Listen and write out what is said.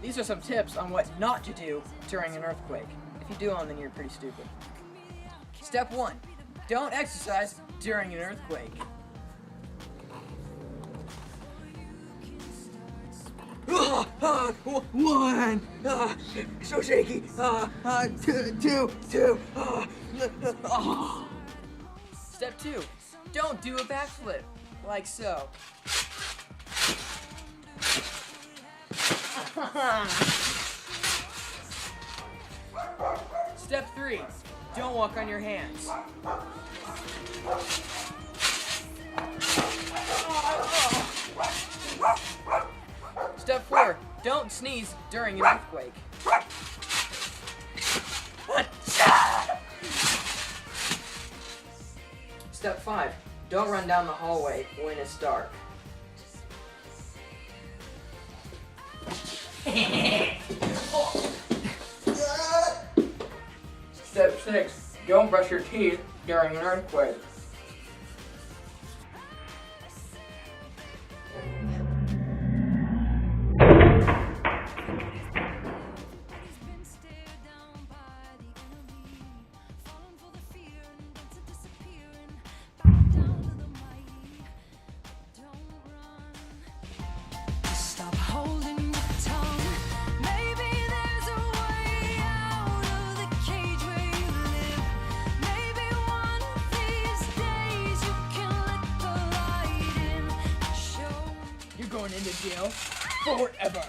These are some tips on what not to do during an earthquake. If you do them, then you're pretty stupid. Step 1. Don't exercise during an earthquake. One, so shaky. Two. Step 2. Don't do a backflip, like so. Step 3. Don't walk on your hands. Step 4. Don't sneeze during an earthquake. Step 5. Don't run down the hallway when it's dark. Step 6. Don't brush your teeth during an earthquake. Stop holding your tongue. Maybe there's a way out of the cage where you live. Maybe one of these days you can let the light in. Show. You're going into jail forever.